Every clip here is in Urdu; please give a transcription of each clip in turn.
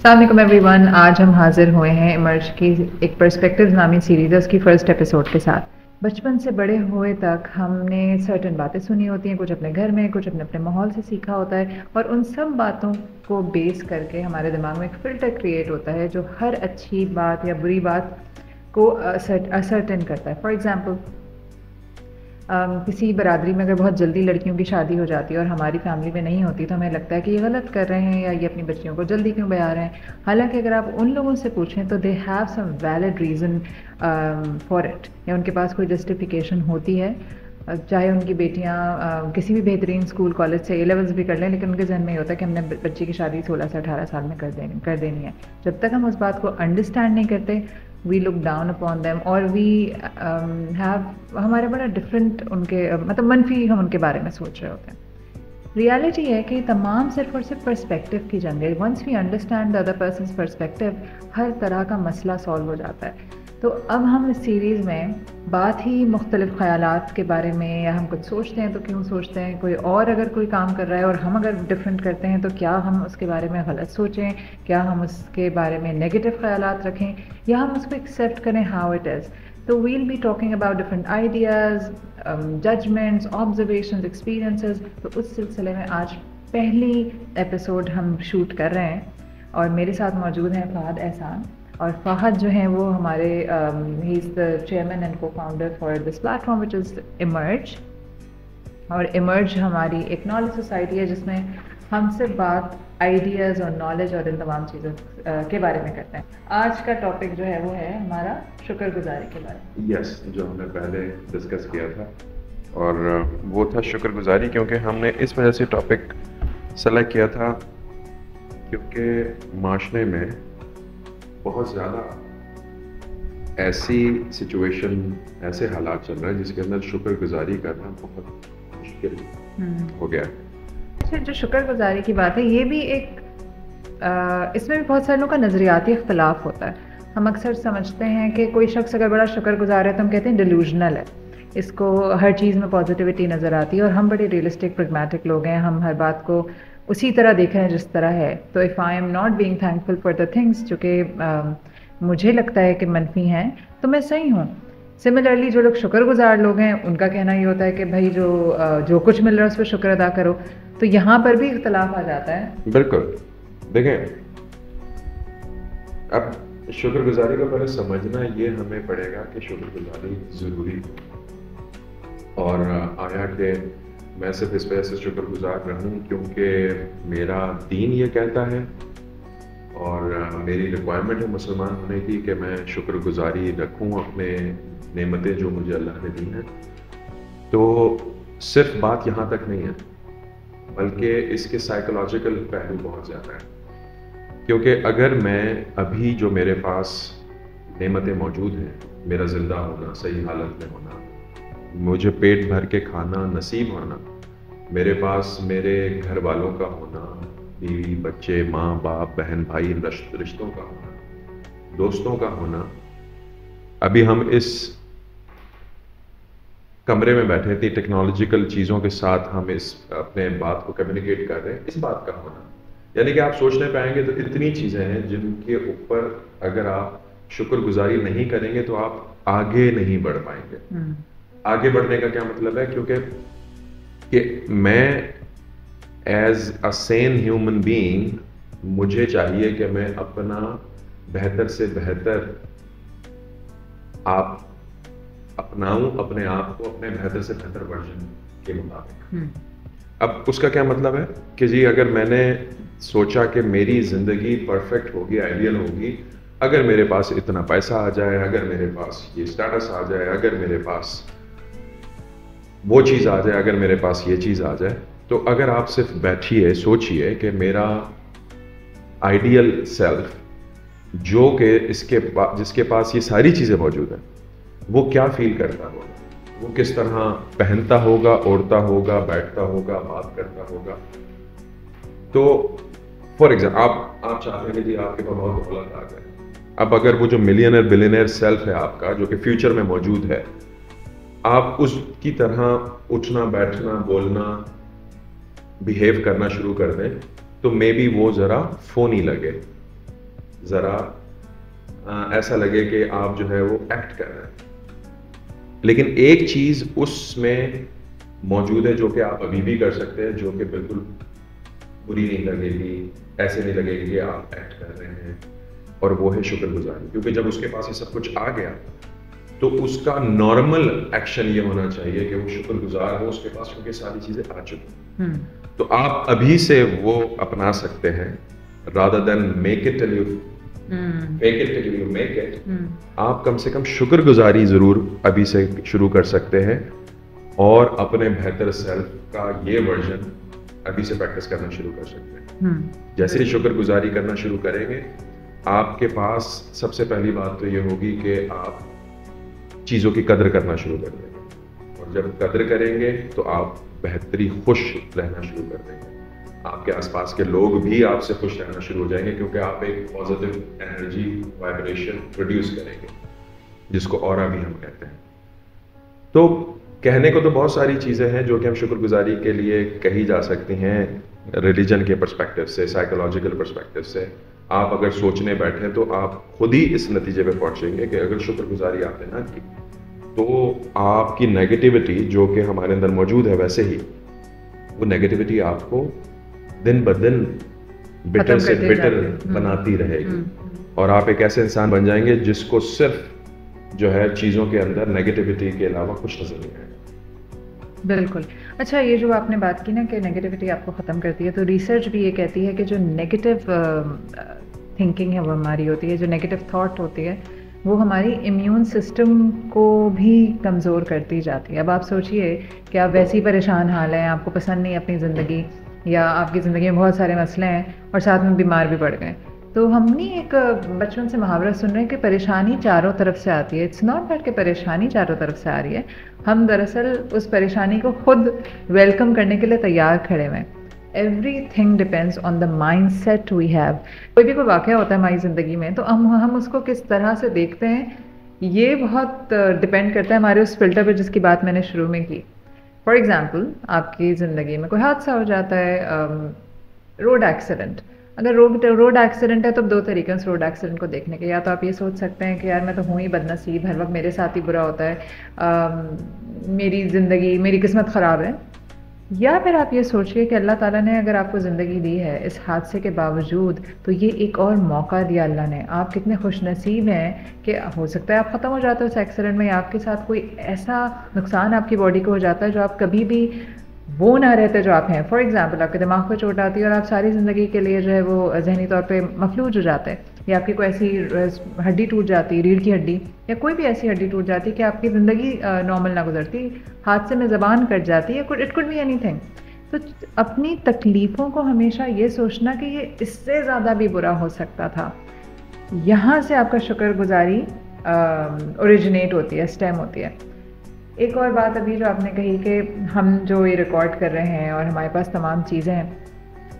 السلام علیکم ایوری ون. آج ہم حاضر ہوئے ہیں ایمرج کی ایک پرسپیکٹیوز نامی سیریز ہے، اس کی فرسٹ ایپیسوڈ کے ساتھ. بچپن سے بڑے ہوئے تک ہم نے سرٹن باتیں سنی ہوتی ہیں، کچھ اپنے گھر میں، کچھ اپنے ماحول سے سیکھا ہوتا ہے، اور ان سب باتوں کو بیس کر کے ہمارے دماغ میں ایک فلٹر کریٹ ہوتا ہے جو ہر اچھی بات یا بری بات کو اسرٹن کرتا ہے. فار ایگزامپل، کسی برادری میں اگر بہت جلدی لڑکیوں کی شادی ہو جاتی ہے اور ہماری فیملی میں نہیں ہوتی تو ہمیں لگتا ہے کہ یہ غلط کر رہے ہیں یا یہ اپنی بچیوں کو جلدی کیوں بیاہ رہے ہیں. حالانکہ اگر آپ ان لوگوں سے پوچھیں تو they have some valid reason for it, یا ان کے پاس کوئی جسٹیفیکیشن ہوتی ہے. چاہے ان کی بیٹیاں کسی بھی بہترین اسکول کالج سے اے لیولس بھی کر لیں، لیکن ان کے ذہن میں یہ ہوتا ہے کہ ہم نے بچی کی شادی 16 سے 18 سال میں کر دینی ہے. جب تک ہم اس بات کو انڈرسٹینڈ نہیں کرتے، وی لک ڈاؤن اپون دیم، اور وی ہیو ہمارے بڑا ڈفرینٹ ان کے مطلب منفی ہم ان کے بارے میں سوچ رہے ہوتے ہیں. ریالٹی ہے کہ تمام صرف اور صرف پرسپیکٹیو کی جنگ ہے. Once we understand the other person's perspective, ہر طرح کا مسئلہ سالو ہو جاتا ہے. تو اب ہم اس سیریز میں بات ہی مختلف خیالات کے بارے میں، یا ہم کچھ سوچتے ہیں تو کیوں سوچتے ہیں، کوئی اور اگر کوئی کام کر رہا ہے اور ہم اگر ڈفرینٹ کرتے ہیں تو کیا ہم اس کے بارے میں غلط سوچیں، کیا ہم اس کے بارے میں نیگیٹو خیالات رکھیں، یا ہم اس کو ایکسیپٹ کریں ہاؤ اٹ از. تو we'll be talking about different ideas, judgements, observations, experiences. تو اس سلسلے میں آج پہلی ایپیسوڈ ہم شوٹ کر رہے ہیں، اور میرے ساتھ موجود ہیں فہد احسان. اور فہد جو ہیں وہ ہمارے ہی از دا چیئرمین اینڈ کو founder for this plate form which is emerge. اور ایمرج ہماری ایک نالج سوسائٹی ہے جس میں ہم سے بات آئیڈیاز اور نالج اور ان تمام چیزوں کے بارے میں کرتے ہیں. آج کا ٹاپک جو ہے وہ ہے ہمارا شکر گزاری کے بارے میں. یس، جو ہم نے پہلے ڈسکس کیا تھا، اور وہ تھا شکر گزاری. کیونکہ ہم نے اس وجہ سے ٹاپک سلیکٹ کیا تھا کیونکہ معاشرے میں بہت زیادہ ایسی سچویشن، ایسے حالات چل رہے ہیں جس کے اندر شکر گزاری کرنا بہت مشکل ہو گیا. اچھا، جو شکر گزاری کی بات ہے، یہ بھی ایک اس میں بھی بہت سارے لوگوں کا نظریاتی اختلاف ہوتا ہے. ہم اکثر سمجھتے ہیں کہ کوئی شخص اگر بڑا شکر گزار ہے تو ہم کہتے ہیں ڈیلوژنل ہے، اس کو ہر چیز میں پازیٹیوٹی نظر آتی ہے، اور ہم بڑے ریئلسٹک پریگمیٹک لوگ ہیں، ہم ہر بات کو اسی طرح دیکھ رہے ہیں جس طرح ہے. تو if I am not being thankful for the things جو کہ مجھے لگتا ہے کہ منفی ہیں، تو میں صحیح ہوں. سملرلی جو لوگ شکر گزار لوگ ہیں ان کا کہنا یہ ہوتا ہے کہ بھائی جو کچھ مل رہا ہے اس پہ شکر ادا کرو. تو یہاں پر بھی اختلاف آ جاتا ہے. بالکل. دیکھیں، اب شکر گزاری کو پہلے سمجھنا یہ ہمیں پڑے گا کہ شکر گزاری ضروری ہے، اور آیا کہ میں صرف اس وجہ سے شکر گزار رہوں کیونکہ میرا دین یہ کہتا ہے اور میری ریکوائرمنٹ ہے مسلمان ہونے کی کہ میں شکر گزاری رکھوں اپنے نعمتیں جو مجھے اللہ نے دی ہیں. تو صرف بات یہاں تک نہیں ہے، بلکہ اس کے سائیکولوجیکل پہلو بہت زیادہ ہیں. کیونکہ اگر میں ابھی جو میرے پاس نعمتیں موجود ہیں، میرا زندہ ہونا، صحیح حالت میں ہونا، مجھے پیٹ بھر کے کھانا نصیب ہونا، میرے پاس میرے گھر والوں کا ہونا، بیوی بچے، ماں باپ، بہن بھائی، رشتوں کا ہونا، دوستوں کا ہونا. ابھی ہم اس کمرے میں بیٹھے تھے، ٹیکنالوجیکل چیزوں کے ساتھ ہم اس اپنے بات کو کمیونیکیٹ کر رہے ہیں، اس بات کا ہونا. یعنی کہ آپ سوچنے پہ آئیں گے تو اتنی چیزیں ہیں جن کے اوپر اگر آپ شکر گزاری نہیں کریں گے تو آپ آگے نہیں بڑھ پائیں گے. آگے بڑھنے کا کیا مطلب ہے؟ کیونکہ کہ میں as a sane human being مجھے چاہیے کہ میں اپنا بہتر سے بہتر آپ اپناؤں، اپنے آپ کو اپنے بہتر سے بہتر ورژن کے مطابق. اب اس کا کیا مطلب ہے کہ جی اگر میں نے سوچا کہ میری زندگی پرفیکٹ ہوگی، آئیڈیل ہوگی، اگر میرے پاس اتنا پیسہ آ جائے، اگر میرے پاس یہ اسٹیٹس آ جائے، اگر میرے پاس وہ چیز آ جائے، اگر میرے پاس یہ چیز آ جائے، تو اگر آپ صرف بیٹھیے سوچئے کہ میرا آئیڈیل سیلف جو کہ جس کے پاس یہ ساری چیزیں موجود ہیں، وہ کیا فیل کرتا ہوگا، وہ کس طرح پہنتا ہوگا، اوڑھتا ہوگا، بیٹھتا ہوگا، بات کرتا ہوگا. تو فار ایگزامپل آپ چاہتے ہیں کہ جی آپ کے پاس بہت دولت آ جائے. اب اگر وہ جو ملینئر بلینئر سیلف ہے آپ کا جو کہ فیوچر میں موجود ہے، آپ اس کی طرح اٹھنا، بیٹھنا، بولنا، بیہیو کرنا شروع کر دیں تو مے بی وہ ذرا فونی لگے. ذرا ایسا لگے کہ آپ جو ہے وہ ایکٹ کر رہے ہیں، لیکن ایک چیز اس میں موجود ہے جو کہ آپ ابھی بھی کر سکتے ہیں، جو کہ بالکل بری نہیں لگے گی، ایسے نہیں لگے گی کہ آپ ایکٹ کر رہے ہیں، اور وہ ہے شکر گزاری. کیونکہ جب اس کے پاس یہ سب کچھ آ گیا تو اس کا نارمل ایکشن یہ ہونا چاہیے کہ وہ شکر گزار ہو اس کے پاس، کیونکہ ساری چیزیں آ چکی ہیں. تو آپ ابھی سے وہ اپنا سکتے ہیں rather than make it till you fake it till you make it. آپ کم سے کم شکر گزاری ضرور ابھی سے شروع کر سکتے ہیں، اور اپنے بہتر سیلف کا یہ ورژن ابھی سے پریکٹس کرنا شروع کر سکتے ہیں. جیسے ہی شکر گزاری کرنا شروع کریں گے، آپ کے پاس سب سے پہلی بات تو یہ ہوگی کہ آپ چیزوں کی قدر کرنا شروع کر دیں گے، اور جب قدر کریں گے تو آپ بہتری خوش رہنا شروع کر دیں گے. آپ کے آس پاس کے لوگ بھی آپ سے خوش رہنا شروع ہو جائیں گے، کیونکہ آپ ایک پازیٹیو انرجی وائبریشن پروڈیوس کریں گے، جس کو اورا بھی ہم کہتے ہیں. تو کہنے کو تو بہت ساری چیزیں ہیں جو کہ ہم شکر گزاری کے لیے کہی جا سکتی ہیں، ریلیجن کے پرسپیکٹو سے، سائیکولوجیکل پرسپیکٹو سے. آپ اگر سوچنے بیٹھیں تو آپ خود ہی اس نتیجے پہ پہنچیں گے کہ اگر شکر گزاری آپ نے نہ کی تو آپ کی نیگیٹیوٹی جو کہ ہمارے اندر موجود ہے ویسے ہی، وہ نیگیٹیوٹی آپ کو دن بدن بٹر سے بٹر بناتی رہے گی، اور آپ ایک ایسے انسان بن جائیں گے جس کو صرف جو ہے چیزوں کے اندر نیگیٹیوٹی کے علاوہ کچھ نظر نہیں آئے. بالکل. اچھا، یہ جو آپ نے بات کی نا کہ نیگیٹیوٹی آپ کو ختم کرتی ہے، تو ریسرچ بھی یہ کہتی ہے کہ جو نیگیٹو تھنکنگ ہے وہ ہماری ہوتی ہے، جو نیگیٹو تھاٹ ہوتی ہے وہ ہماری امیون سسٹم کو بھی کمزور کرتی جاتی ہے. اب آپ سوچئے کہ آپ ویسی پریشان حال ہیں، آپ کو پسند نہیں اپنی زندگی، یا آپ کی زندگی میں بہت سارے مسئلے ہیں اور ساتھ میں بیمار بھی پڑ گئے، تو ہم نے ایک بچپن سے محاورہ سن رہے ہیں کہ پریشانی چاروں طرف سے آتی ہے. اٹس ناٹ دیٹ کہ پریشانی چاروں طرف سے آ رہی ہے، ہم دراصل اس پریشانی کو خود ویلکم کرنے کے لیے تیار کھڑے ہوئے ہیں. Everything depends on the mind set we have. کوئی بھی کوئی واقعہ ہوتا ہے ہماری زندگی میں تو ہم اس کو کس طرح سے دیکھتے ہیں، یہ بہت ڈپینڈ کرتا ہے ہمارے اس فلٹر پہ جس کی بات میں نے شروع میں کی. فار ایگزامپل، آپ کی زندگی میں کوئی حادثہ ہو جاتا ہے، روڈ ایکسیڈنٹ. اگر روڈ ایکسیڈنٹ ہے تو دو طریقے ہیں اس روڈ ایکسیڈنٹ کو دیکھنے کے. یا تو آپ یہ سوچ سکتے ہیں کہ یار میں تو ہوں ہی بد نصیب، ہر وقت میرے ساتھ ہی برا ہوتا ہے، میری زندگی، میری قسمت خراب ہے. یا پھر آپ یہ سوچئے کہ اللہ تعالیٰ نے اگر آپ کو زندگی دی ہے اس حادثے کے باوجود، تو یہ ایک اور موقع دیا اللہ نے. آپ کتنے خوش نصیب ہیں کہ ہو سکتا ہے آپ ختم ہو جاتے ہو اس ایکسیڈنٹ میں، یا آپ کے ساتھ کوئی ایسا نقصان آپ کی باڈی کو ہو جاتا ہے جو آپ کبھی بھی وہ نہ رہتے جو آپ ہیں. فار ایگزامپل، آپ کے دماغ کو چوٹ آتی ہے اور آپ ساری زندگی کے لیے جو ہے وہ ذہنی طور پہ مفلوج ہو جاتے ہیں، یا آپ کی کوئی ایسی ہڈی ٹوٹ جاتی، ریڑھ کی ہڈی یا کوئی بھی ایسی ہڈی ٹوٹ جاتی کہ آپ کی زندگی نارمل نہ گزرتی، حادثے میں زبان کٹ جاتی ہے، it could be anything. تو اپنی تکلیفوں کو ہمیشہ یہ سوچنا کہ یہ اس سے زیادہ بھی برا ہو سکتا تھا. یہاں سے آپ کا شکر گزاری اوریجنیٹ ہوتی ہے، اسٹیم ہوتی ہے. ایک اور بات ابھی جو آپ نے کہی کہ ہم جو یہ ریکارڈ کر رہے ہیں اور ہمارے پاس تمام چیزیں ہیں،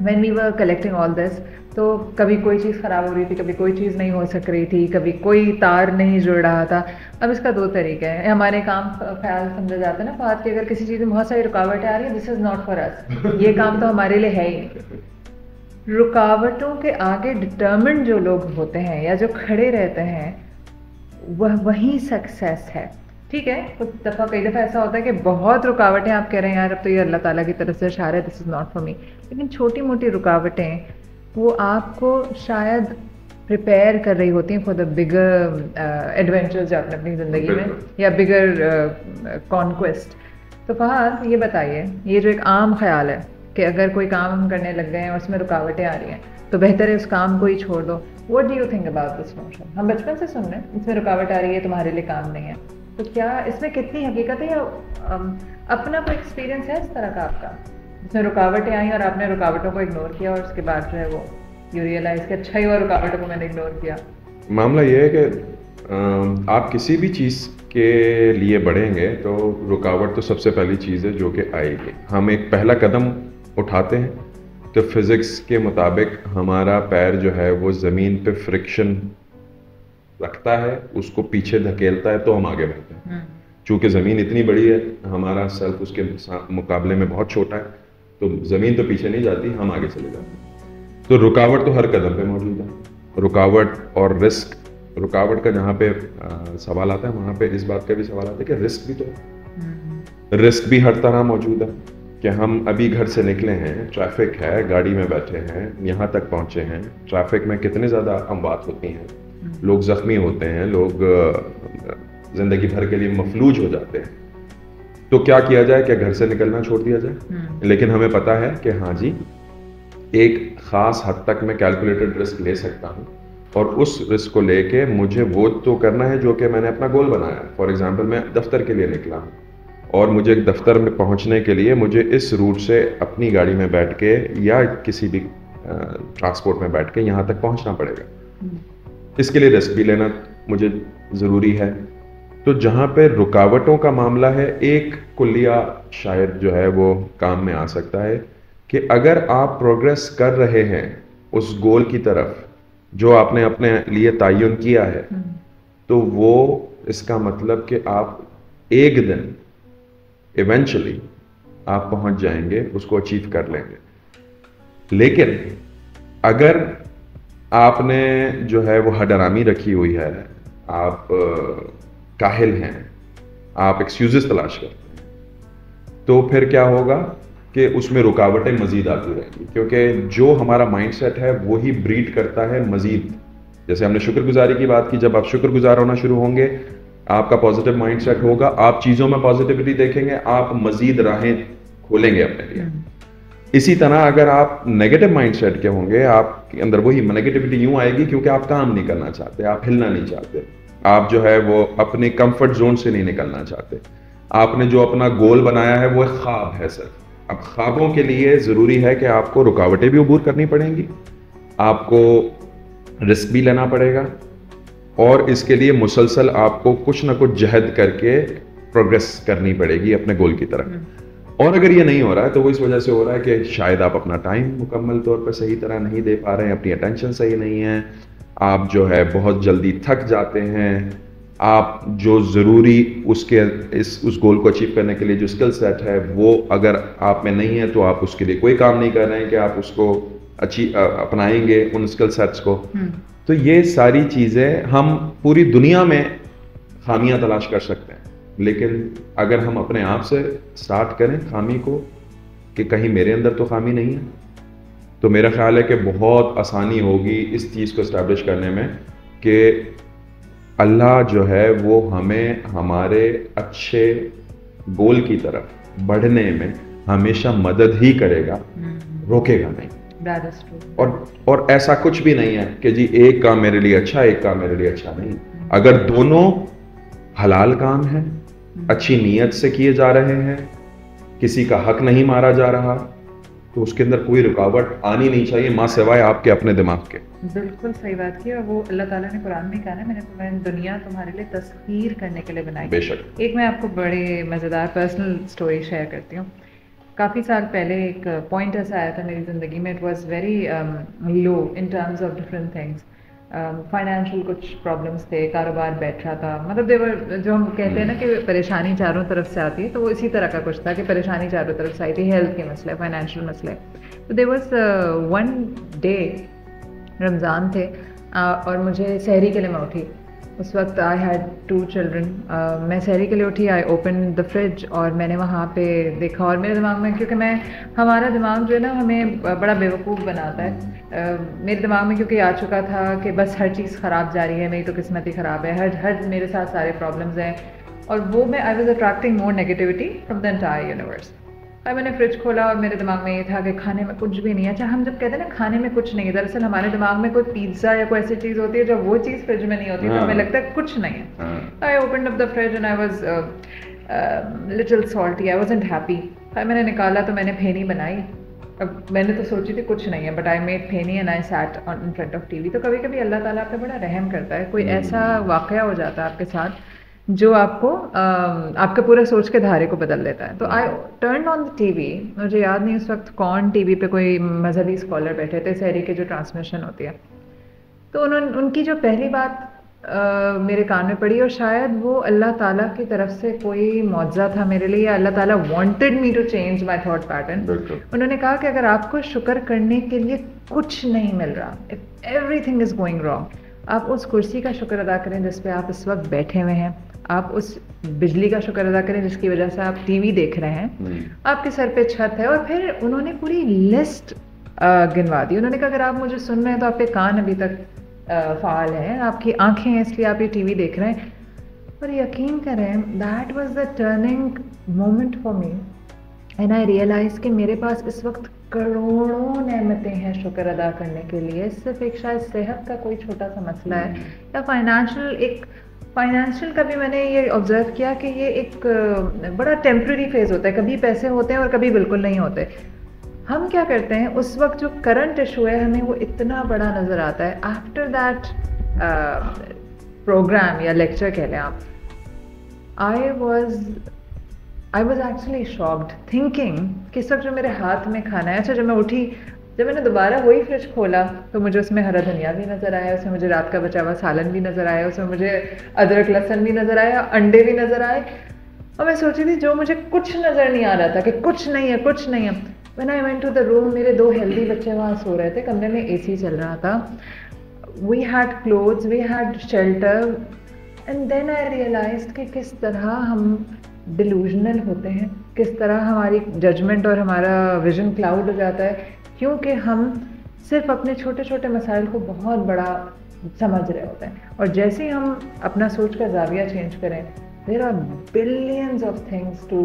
وین وی ور کلیکٹنگ آل دس، تو کبھی کوئی چیز خراب ہو رہی تھی، کبھی کوئی چیز نہیں ہو سک رہی تھی، کبھی کوئی تار نہیں جڑ رہا تھا. اب اس کا دو طریقے ہیں. ہمارے کام خیال سمجھا جاتا ہے نا فہد کہ اگر کسی چیز میں بہت ساری رکاوٹیں آ رہی ہیں، دس از ناٹ فار اس، یہ کام تو ہمارے لیے ہے ہی نہیں. رکاوٹوں کے آگے ڈٹرمنڈ جو لوگ ہوتے ہیں یا جو کھڑے رہتے ہیں، وہی سکسیس ہے. ٹھیک ہے، کئی دفعہ ایسا ہوتا ہے کہ بہت رکاوٹیں آپ کہہ رہے ہیں یار اب تو یہ اللہ تعالیٰ کی طرف سے اشارہ ہے، دس از ناٹ فار می. لیکن چھوٹی موٹی رکاوٹیں وہ آپ کو شاید پریپیئر کر رہی ہوتی ہیں فار دا بگر ایڈونچرز جو آپ نے اپنی زندگی میں، یا بگر کانکویسٹ. تو فہد یہ بتائیے، یہ جو ایک عام خیال ہے کہ اگر کوئی کام ہم کرنے لگ گئے ہیں اور اس میں رکاوٹیں آ رہی ہیں تو بہتر ہے اس کام کو ہی چھوڑ دو. What do you think about this notion? ہم بچپن سے سن رہے ہیں اس میں رکاوٹ آ رہی ہے تمہارے لیے کام نہیں ہے، تو کیا اس میں کتنی حقیقت ہے، یا اپنا کوئی ایکسپیرینس ہے اس طرح کا آپ کا جس میں رکاوٹیں آئیں اور آپ نے رکاوٹوں کو اگنور کیا اور اس کے بعد جو ہے وہ یو ریئلائز کہ اچھا ہی ہوا رکاوٹوں کو میں نے اگنور کیا؟ معاملہ یہ ہے کہ آپ کسی بھی چیز کے لیے بڑھیں گے تو رکاوٹ تو سب سے پہلی چیز ہے جو کہ آئے گی. ہم ایک پہلا قدم اٹھاتے ہیں تو فزکس کے مطابق ہمارا پیر جو ہے وہ زمین پہ فرکشن رکھتا ہے، اس کو پیچھے دھکیلتا ہے تو ہم آگے بڑھتے ہیں. چونکہ زمین اتنی بڑی ہے، ہمارا سیلف اس کے مقابلے میں بہت چھوٹا ہے، تو زمین تو پیچھے نہیں جاتی، ہم آگے چلے جاتے ہیں. تو رکاوٹ تو ہر قدم پہ موجود ہے. رکاوٹ اور رسک، رکاوٹ کا جہاں پہ سوال آتا ہے وہاں پہ اس بات کا بھی سوال آتا ہے کہ رسک بھی تو ہے، رسک بھی ہر طرح موجود ہے کہ ہم ابھی گھر سے نکلے ہیں، ٹریفک ہے، گاڑی میں بیٹھے ہیں، یہاں تک پہنچے ہیں، ٹریفک میں کتنے زیادہ اموات ہوتی ہیں، لوگ زخمی ہوتے ہیں، لوگ زندگی بھر کے لیے مفلوج ہو جاتے ہیں. تو کیا کیا جائے کہ گھر سے نکلنا چھوڑ دیا جائے؟ لیکن ہمیں پتا ہے کہ ہاں جی ایک خاص حد تک میں کیلکولیٹڈ رسک لے سکتا ہوں، اور اس رسک کو لے کے مجھے وہ تو کرنا ہے جو کہ میں نے اپنا گول بنایا. فار ایگزامپل میں دفتر کے لیے نکلا ہوں اور مجھے ایک دفتر میں پہنچنے کے لیے مجھے اس روٹ سے اپنی گاڑی میں بیٹھ کے یا کسی بھی ٹرانسپورٹ میں بیٹھ کے یہاں تک پہنچنا پڑے گا. اس کے لیے رسک بھی لینا مجھے ضروری ہے. تو جہاں پہ رکاوٹوں کا معاملہ ہے، ایک کلیہ شاید جو ہے وہ کام میں آ سکتا ہے کہ اگر آپ پروگریس کر رہے ہیں اس گول کی طرف جو آپ نے اپنے لیے تعین کیا ہے، تو وہ اس کا مطلب کہ آپ ایک دن ایونچولی آپ پہنچ جائیں گے، اس کو اچیو کر لیں گے. لیکن اگر آپ نے جو ہے وہ ہڈرامی رکھی ہوئی ہے، آپ کاہل ہیں، آپ ایکسکیوزز تلاش کرتے ہیں، تو پھر کیا ہوگا کہ اس میں رکاوٹیں مزید آتی رہیں گی، کیونکہ جو ہمارا مائنڈ سیٹ ہے وہی بریڈ کرتا ہے مزید. جیسے ہم نے شکر گزاری کی بات کی، جب آپ شکر گزار ہونا شروع ہوں گے، آپ کا پازیٹیو مائنڈ سیٹ ہوگا، آپ چیزوں میں پازیٹیوٹی دیکھیں گے، آپ مزید راہیں کھولیں گے اپنے لیے. اسی طرح اگر آپ نیگیٹو مائنڈ سیٹ کے ہوں گے، آپ کے اندر وہی نیگیٹیوٹی یوں آئے گی کیونکہ آپ کام نہیں کرنا چاہتے، آپ ہلنا نہیں چاہتے، آپ جو ہے وہ اپنے کمفرٹ زون سے نہیں نکلنا چاہتے. آپ نے جو اپنا گول بنایا ہے وہ ایک خواب ہے سر. اب خوابوں کے لیے ضروری ہے کہ آپ کو رکاوٹیں بھی عبور کرنی پڑیں گی، آپ کو رسک بھی لینا پڑے گا، اور اس کے لیے مسلسل آپ کو کچھ نہ کچھ جہد کر کے پروگریس کرنی پڑے گی اپنے گول کی طرف. اور اگر یہ نہیں ہو رہا ہے تو وہ اس وجہ سے ہو رہا ہے کہ شاید آپ اپنا ٹائم مکمل طور پر صحیح طرح نہیں دے پا رہے ہیں، اپنی اٹینشن صحیح نہیں ہے، آپ جو ہے بہت جلدی تھک جاتے ہیں، آپ جو ضروری اس گول کو اچیو کرنے کے لیے جو اسکل سیٹ ہے وہ اگر آپ میں نہیں ہے تو آپ اس کے لیے کوئی کام نہیں کر رہے ہیں کہ آپ اس کو اپنائیں گے ان اسکل سیٹس کو. تو یہ ساری چیزیں ہم پوری دنیا میں خامیاں تلاش کر سکتے ہیں، لیکن اگر ہم اپنے آپ سے سٹارٹ کریں خامی کو کہ کہیں میرے اندر تو خامی نہیں ہے، تو میرا خیال ہے کہ بہت آسانی ہوگی اس چیز کو اسٹیبلش کرنے میں کہ اللہ جو ہے وہ ہمیں ہمارے اچھے گول کی طرف بڑھنے میں ہمیشہ مدد ہی کرے گا، روکے گا نہیں. اور ایسا کچھ بھی نہیں ہے کہ جی ایک کام میرے لیے اچھا، ایک کام میرے لیے اچھا نہیں. اگر دونوں حلال کام ہیں، اچھی نیت سے کیے جا رہے ہیں، کسی کا حق نہیں مارا جا رہا، تو اس کے اندر کوئی رکاوٹ آنی نہیں چاہیے ماں سوائے آپ کے اپنے دماغ کے. بالکل صحیح بات کی، اور وہ اللہ تعالیٰ نے قرآن میں کہا نا، میں نے دنیا تمہارے لیے تسخیر کرنے کے لیے بنائی. بے شک. ایک میں آپ کو بڑے مزیدار پرسنل سٹوری شیئر کرتی ہوں. کافی سال پہلے ایک پوائنٹ ایسا آیا تھا میری زندگی میں، it was very low in terms of different things. Financial کچھ پرابلمس تھے، کاروبار بیٹھ رہا تھا، مطلب جو ہم کہتے ہیں نا کہ پریشانی چاروں طرف سے آتی ہے، تو وہ اسی طرح کا کچھ تھا کہ پریشانی چاروں طرف سے آئی تھی، ہیلتھ کے مسئلے، فائنینشیل مسئلے. تو دیر واز ون ڈے، رمضان تھے، اور مجھے سحری کے لیے میں اٹھی. اس وقت آئی ہیڈ 2 children. میں سحری کے لیے اٹھی، آئی اوپن دا فریج، اور میں نے وہاں پہ دیکھا، اور میرے دماغ میں، کیونکہ ہمارا دماغ جو ہے نا ہمیں بڑا بیوقوف بناتا ہے. میرے دماغ میں کیونکہ آ چکا تھا کہ بس ہر چیز خراب جا رہی ہے، میری تو قسمت ہی خراب ہے، ہر میرے ساتھ سارے پرابلمز ہیں، اور وہ میں I was attracting more negativity from the entire universe. اور میں نے فریج کھولا اور میرے دماغ میں یہ تھا کہ کھانے میں کچھ بھی نہیں ہے. اچھا، ہم جب کہتے ہیں نا کھانے میں کچھ نہیں ہے، دراصل ہمارے دماغ میں کوئی پیزا یا کوئی ایسی چیز ہوتی ہے جب وہ چیز فریج میں نہیں ہوتی تو ہمیں لگتا ہے کچھ نہیں ہے. I opened up the fridge and I was little salty, I wasn't happy. میں نے نکالا تو میں نے پھینی بنائی. اب میں نے تو سوچی تھی کچھ نہیں ہے، but I made pheni and I sat in front of TV. تو کبھی کبھی اللہ تعالیٰ آپ پہ بڑا رحم کرتا ہے، کوئی ایسا واقعہ ہو جاتا ہے آپ کے ساتھ جو آپ کو آپ کے پورے سوچ کے دھارے کو بدل دیتا ہے. تو I turn on the T V. مجھے یاد نہیں اس وقت کون ٹی وی پہ کوئی مذہبی اسکالر بیٹھے تھے، سحری کی جو ٹرانسمیشن ہوتی ہے. تو ان کی جو پہلی بات میرے کان میں پڑی اور شاید وہ اللہ تعالیٰ کی طرف سے کوئی معجزہ تھا میرے لیے, یا اللہ تعالیٰ wanted me to change my thought pattern. انہوں نے کہا کہ اگر آپ کو شکر کرنے کے لیے کچھ نہیں مل رہا, if every thing is going wrong, آپ اس کرسی کا شکر ادا کریں جس پہ آپ اس وقت بیٹھے ہوئے ہیں, آپ اس بجلی کا شکر ادا کریں جس کی وجہ سے آپ ٹی وی دیکھ رہے ہیں, آپ کے سر پہ چھت ہے. اور پھر انہوں نے پوری لسٹ گنوا دی. انہوں نے کہا اگر آپ مجھے سن رہے ہیں تو آپ کے کان ابھی تک فعال ہیں, آپ کی آنکھیں ہیں اس لیے آپ یہ ٹی وی دیکھ رہے ہیں. اور یقین کریں that was the turning moment for me, and I realise کہ میرے پاس اس وقت کروڑوں نعمتیں ہیں شکر ادا کرنے کے لیے. صرف ایک شاید صحت کا کوئی چھوٹا سا مسئلہ ہے, یا فائنینشیل کا بھی میں نے یہ آبزرو کیا کہ یہ ایک بڑا ٹیمپرری فیز ہوتا ہے, کبھی پیسے ہوتے ہیں اور کبھی بالکل نہیں ہوتے. ہم کیا کرتے ہیں اس وقت جو کرنٹ ایشو ہے ہمیں وہ اتنا بڑا نظر آتا ہے. آفٹر دیٹ پروگرام یا لیکچر کہہ لیں آپ, I was actually shocked thinking کہ اس وقت جو میرے ہاتھ میں کھانا ہے, اچھا جب میں اٹھی, جب میں نے دوبارہ وہی فریج کھولا تو مجھے اس میں ہرا دھنیا بھی نظر آیا, اس میں مجھے رات کا بچا ہوا سالن بھی نظر آیا, اس میں مجھے ادرک لہسن بھی نظر آیا, انڈے بھی نظر آئے. اور میں سوچی تھی جو مجھے کچھ نظر نہیں آ رہا تھا کہ کچھ نہیں ہے کچھ نہیں ہے. When I went to the room, میرے 2 ہیلدی بچے وہاں سو رہے تھے, کمرے میں اے سی چل رہا تھا, we had clothes, we had shelter, and then I realized کہ کس طرح ہم delusional ہوتے ہیں, کس طرح ہماری ججمنٹ اور ہمارا ویژن کلاؤڈ ہو جاتا ہے, کیونکہ ہم صرف اپنے چھوٹے چھوٹے مسائل کو بہت بڑا سمجھ رہے ہوتے ہیں. اور جیسے ہی ہم اپنا سوچ کا زاویہ چینج کریں, there are billions of things to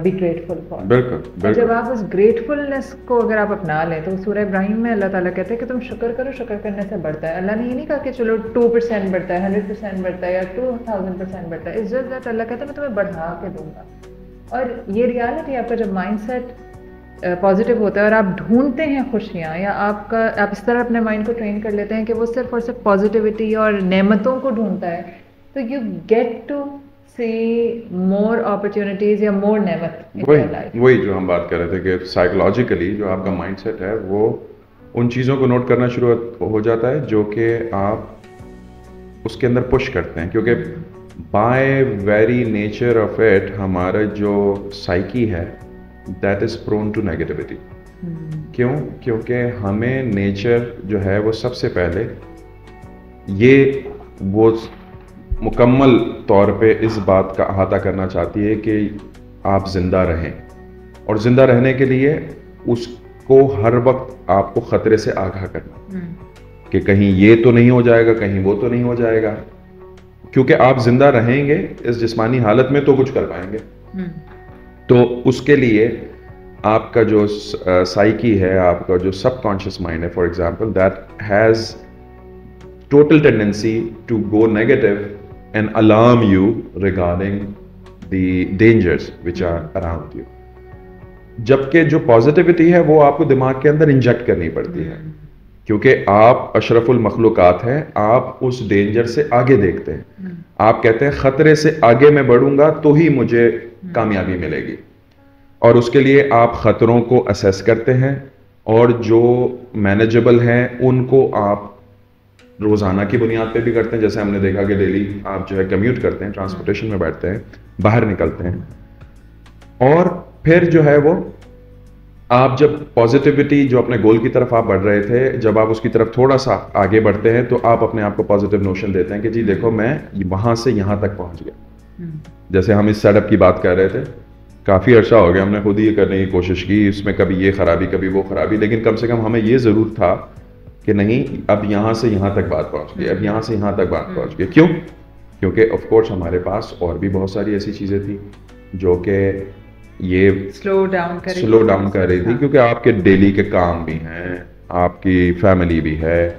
be grateful for. بالکل. جب آپ اس gratefulness کو اگر آپ اپنا لیں تو سورہ ابراہیم میں اللہ تعالیٰ کہتے ہیں کہ تم شکر کرو, شکر کرنے سے بڑھتا ہے. اللہ نے یہ نہیں کہا کہ چلو 2% بڑھتا ہے, 100% بڑھتا ہے, یا 2000% بڑھتا ہے. It's just that اللہ کہتا ہے میں تمہیں بڑھا کے دوں گا. اور یہ ریالٹی آپ کا جب مائنڈ سیٹ پازیٹیو ہوتا ہے اور آپ ڈھونڈتے ہیں خوشیاں, یا آپ اس طرح اپنے مائنڈ کو ٹرین کر لیتے ہیں کہ وہ صرف اور صرف پازیٹیوٹی اور نعمتوں کو ڈھونڈتا ہے, تو you get to see more opportunities یا more نعمت in your life. وہی جو ہم بات کر رہے تھے کہ سائیکولوجیکلی جو آپ کا مائنڈ سیٹ ہے وہ ان چیزوں کو نوٹ کرنا شروع ہو جاتا ہے جو کہ آپ اس کے اندر پش کرتے ہیں, کیونکہ by very nature of it ہمارا جو سائیکی ہے that is prone to negativity. کیوں؟ کیونکہ ہمیں نیچر جو ہے وہ سب سے پہلے وہ مکمل طور پہ اس بات کا احاطہ کرنا چاہتی ہے کہ آپ زندہ رہیں, اور زندہ رہنے کے لیے اس کو ہر وقت آپ کو خطرے سے آگاہ کرنا کہ کہیں یہ تو نہیں ہو جائے گا, کہیں وہ تو نہیں ہو جائے گا. کیونکہ آپ زندہ رہیں گے اس جسمانی حالت میں تو کچھ کر پائیں گے. تو اس کے لیے آپ کا جو سائیکی ہے, آپ کا جو سب کانشیس مائنڈ ہے, for example, that has total tendency to go negative and alarm you regarding the dangers which are around you. جبکہ جو پازیٹیوٹی ہے وہ آپ کو دماغ کے اندر انجیکٹ کرنی پڑتی ہے, کیونکہ آپ اشرف المخلوقات ہیں, آپ اس ڈینجر سے آگے دیکھتے ہیں. آپ کہتے ہیں خطرے سے آگے میں بڑھوں گا تو ہی مجھے کامیابی ملے گی, اور اس کے لیے آپ خطروں کو اسیس کرتے ہیں, اور جو مینیجبل ہیں ان کو آپ روزانہ کی بنیاد پہ بھی کرتے ہیں. جیسے ہم نے دیکھا کہ ڈیلی آپ جو ہے کمیوٹ کرتے ہیں, ٹرانسپورٹیشن میں بیٹھتے ہیں, باہر نکلتے ہیں, اور پھر جو ہے وہ آپ جب پازیٹیوٹی جو اپنے گول کی طرف آپ بڑھ رہے تھے, جب آپ اس کی طرف تھوڑا سا آگے بڑھتے ہیں تو آپ اپنے آپ کو پازیٹیو نوشن دیتے ہیں کہ جی دیکھو میں وہاں سے یہاں تک پہنچ گیا. جیسے ہم اس سیٹ اپ کی بات کر رہے تھے, کافی عرصہ ہو گیا ہم نے خود ہی یہ کرنے کی کوشش کی, اس میں کبھی یہ خرابی کبھی وہ خرابی, لیکن کم سے کم ہمیں یہ ضرور تھا کہ نہیں اب یہاں سے یہاں تک بات پہنچ گئی, اب یہاں سے یہاں تک بات پہنچ گئی. کیوں؟ کیونکہ آف کورس ہمارے پاس اور بھی بہت ساری ایسی چیزیں تھیں جو کہ یہ سلو ڈاؤن کر رہی تھی, کیونکہ آپ کے ڈیلی کے کام بھی ہیں, آپ کی فیملی بھی ہے,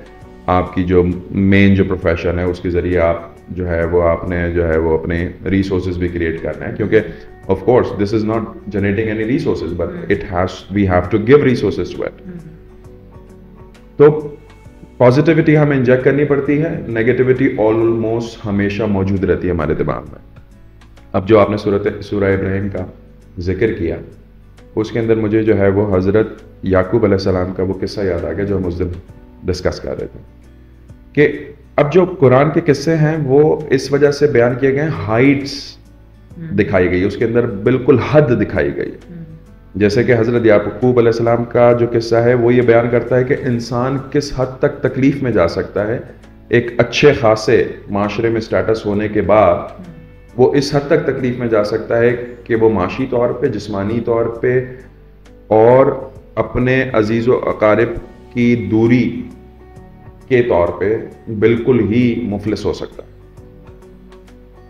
آپ کی جو مین جو پروفیشن ہے اس کے ذریعے آپ جو ہے وہ آپ نے جو ہے وہ اپنے ریسورسز بھی کریٹ کرنا ہے, کیونکہ of course this is not generating any resources but we have to give resources to it. تو پازیٹیوٹی ہمیں انجیکٹ کرنی پڑتی ہے, نیگیٹیوٹی آلموسٹ ہمیشہ موجود رہتی ہے ہمارے دماغ میں. اب جو آپ نے سورہ ابراہیم کا ذکر کیا, اس کے اندر مجھے جو ہے وہ حضرت یعقوب علیہ السلام کا وہ قصہ یاد آ گیا جو ہم اس دن ڈسکس کر رہے تھے, کہ اب جو قرآن کے قصے ہیں وہ اس وجہ سے بیان کیے گئے ہیں، ہائٹس دکھائی گئی، اس کے اندر بالکل حد دکھائی گئی. جیسے کہ حضرت یعقوب علیہ السلام کا جو قصہ ہے وہ یہ بیان کرتا ہے کہ انسان کس حد تک تکلیف میں جا سکتا ہے ایک اچھے خاصے معاشرے میں سٹیٹس ہونے کے بعد. وہ اس حد تک تکلیف میں جا سکتا ہے کہ وہ معاشی طور پہ، جسمانی طور پہ اور اپنے عزیز و اقارب کی دوری کے طور پہ بالکل ہی مفلس ہو سکتا ہے.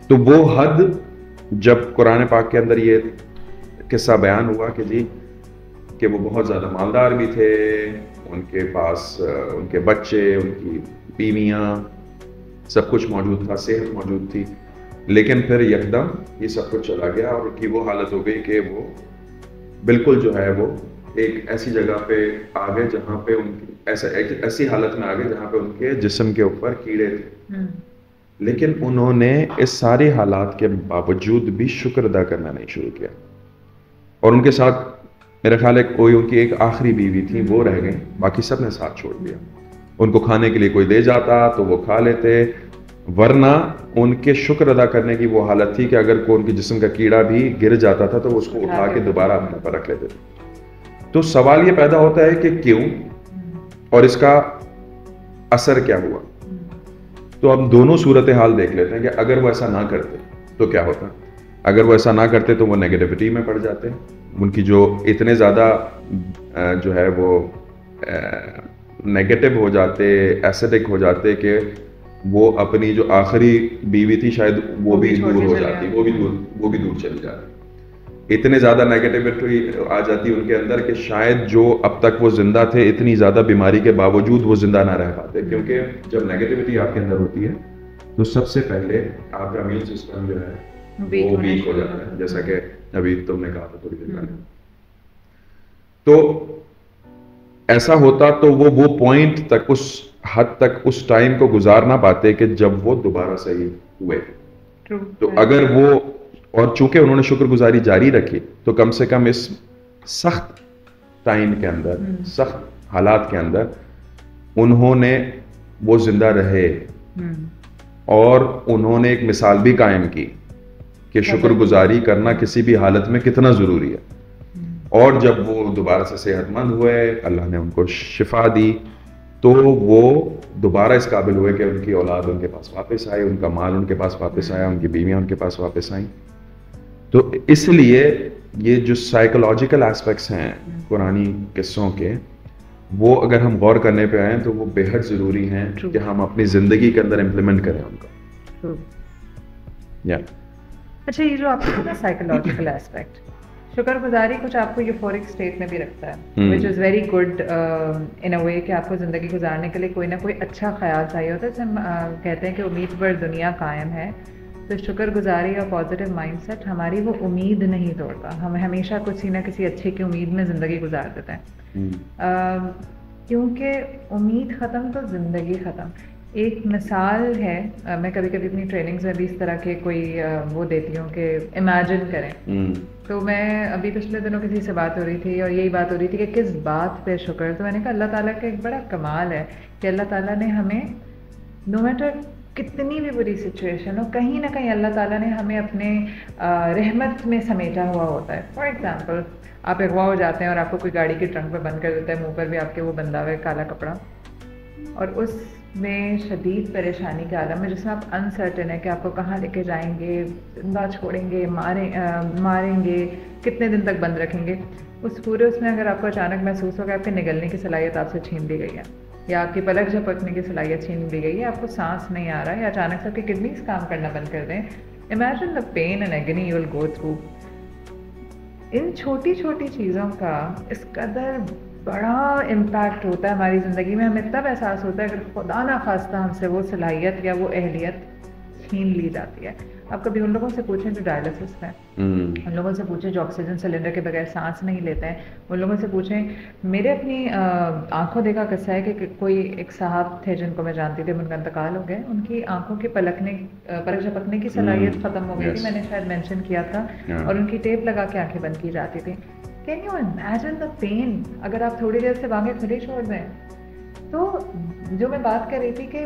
تو وہ حد جب قرآن پاک کے اندر یہ قصہ بیان ہوا کہ جی کہ وہ بہت زیادہ مالدار بھی تھے، ان کے پاس ان کے بچے، ان کی بیویاں، سب کچھ موجود تھا، صحت موجود تھی، لیکن پھر یکدم یہ سب کچھ چلا گیا اور ان کی وہ حالت ہو گئی کہ وہ بالکل جو ہے وہ ایک ایسی جگہ پہ آ گئے جہاں پہ ان کی ایسی حالت میں آ گئے جہاں پہ ان کے جسم کے اوپر کیڑے تھے. لیکن انہوں نے اس ساری حالات کے باوجود بھی شکر ادا کرنا نہیں شروع کیا. اور ان کے ساتھ میرا خیال ہے کوئی ان کی ایک آخری بیوی تھی، وہ رہ گئی، باقی سب نے ساتھ چھوڑ دیا. ان کو کھانے کے لیے کوئی دے جاتا تو وہ کھا لیتے، ورنہ ان کے شکر ادا کرنے کی وہ حالت تھی کہ اگر کوئی ان کے جسم کا کیڑا بھی گر جاتا تھا تو اس کو اٹھا کے دوبارہ اپنے پر رکھ لیتے تھے. تو سوال یہ پیدا ہوتا ہے کہ کیوں اور اس کا اثر کیا ہوا. تو اب دونوں صورتحال دیکھ لیتے ہیں کہ اگر وہ ایسا نہ کرتے تو کیا ہوتا. اگر وہ ایسا نہ کرتے تو وہ نیگیٹیوٹی میں پڑ جاتے، ان کی جو اتنے زیادہ جو ہے وہ نیگیٹو ہو جاتے، ایسیڈک ہو جاتے کہ وہ اپنی جو آخری بیوی تھی شاید وہ بھی دور ہو جاتی، وہ بھی دور چلی جاتی. اتنے زیادہ نیگیٹیوٹی آ جاتی ان کے اندر کہ شاید جو اب تک وہ زندہ تھے اتنی زیادہ بیماری کے باوجود وہ زندہ نہ رہ پاتے. کیونکہ جب نیگیٹیوٹی آپ کے اندر ہوتی ہے تو سب سے پہلے آپ کا امیون سسٹم جو ہے وہ ویک ہو جاتا ہے، جیسا کہ ابھی تم نے کہا تھا تھوڑی دیر پہلے. تو ایسا ہوتا تو وہ پوائنٹ تک، اس حد تک، اس ٹائم کو گزار نہ پاتے کہ جب وہ دوبارہ صحیح ہوئے. تو اگر وہ، اور چونکہ انہوں نے شکر گزاری جاری رکھی تو کم سے کم اس سخت ٹائم کے اندر، سخت حالات کے اندر انہوں نے وہ زندہ رہے اور انہوں نے ایک مثال بھی قائم کی کہ شکر گزاری کرنا کسی بھی حالت میں کتنا ضروری ہے. اور جب وہ دوبارہ سے صحت مند ہوئے، اللہ نے ان کو شفا دی، تو وہ دوبارہ اس قابل ہوئے کہ ان کی اولاد ان کے پاس واپس آئی، ان کا مال ان کے پاس واپس آیا، ان کی بیویاں ان کے پاس واپس آئیں. تو اس لیے یہ جو سائیکولوجیکل ایسپیکٹس ہیں قرآنی قصوں کے، وہ اگر ہم غور کرنے پہ آئیں تو وہ بے حد ضروری ہیں کہ ہم اپنی زندگی کے اندر امپلیمنٹ کریں ان کا. اچھا، یہ جو آپ کا سائیکولوجیکل ایسپیکٹ، شکر گزاری کچھ آپ کو یوفورک اسٹیٹ میں بھی رکھتا ہے، وچ از ویری گڈ ان اے وے کہ آپ کو زندگی گزارنے کے لیے کوئی نہ کوئی اچھا خیال چاہیے ہوتا ہے. جیسے ہم کہتے ہیں کہ امید پر دنیا قائم ہے، تو شکر گزاری اور پازیٹیو مائنڈ سیٹ ہماری وہ امید نہیں توڑتا. ہم ہمیشہ کسی نہ کسی اچھے کی امید میں زندگی گزار دیتے ہیں، کیونکہ امید ختم تو زندگی ختم. ایک مثال ہے، میں کبھی کبھی اپنی ٹریننگز میں بھی اس طرح کے کوئی وہ دیتی ہوں کہ امیجن کریں. تو میں ابھی پچھلے دنوں کسی سے بات ہو رہی تھی اور یہی بات ہو رہی تھی کہ کس بات پہ شکر. تو میں نے کہا اللہ تعالیٰ کا ایک بڑا کمال ہے کہ اللہ تعالیٰ نے ہمیں نو میٹر کتنی بھی بری سچویشن ہو، کہیں نہ کہیں اللہ تعالیٰ نے ہمیں اپنے رحمت میں سمیٹا ہوا ہوتا ہے. فار ایگزامپل، آپ اغوا ہو جاتے ہیں اور آپ کو کوئی گاڑی کے ٹرنک پہ بند کر دیتا ہے، منہ پر بھی آپ کے وہ بندھا ہوا ہے کالا کپڑا، اور اس میں شدید پریشانی کے عالم میں جس میں آپ انسرٹن ہے کہ آپ کو کہاں لے کے جائیں گے، زندہ چھوڑیں گے، ماریں گے، کتنے دن تک بند رکھیں گے. اس میں اگر آپ کو اچانک محسوس ہوگا آپ کے نگلنے کی صلاحیت آپ سے چھین دی گئی ہے، یا آپ کی پلک جھپکنے کی صلاحیت چھین دی گئی ہے، آپ کو سانس نہیں آ رہا، یا اچانک سے آپ کی کڈنیز کام کرنا بند کر دیں. Imagine the pain and agony you will go through. ان چھوٹی چھوٹی چیزوں کا اس قدر بڑا امپیکٹ ہوتا ہے ہماری زندگی میں. ہمیں تب احساس ہوتا ہے اگر خدا نہ خواستہ ہم سے وہ صلاحیت یا وہ اہلیت چھین لی جاتی ہے. آپ کبھی ان لوگوں سے پوچھیں جو ڈائلسس میں، ان لوگوں سے پوچھیں جو آکسیجن سلنڈر کے بغیر سانس نہیں لیتے ہیں، ان لوگوں سے پوچھیں. میرے اپنی آنکھوں دیکھا قصہ ہے کہ کوئی ایک صاحب تھے جن کو میں جانتی تھی، ان کا انتقال ہو گیا. ان کی آنکھوں کی پلک جھپکنے کی صلاحیت ختم ہو گئی تھی، میں نے شاید مینشن کیا تھا، اور ان کی ٹیپ لگا کے آنکھیں بند کی جاتی تھی. Can you imagine the pain اگر آپ تھوڑی دیر سے آنکھیں کھلی چھوڑ دیں؟ تو جو میں بات کر رہی تھی کہ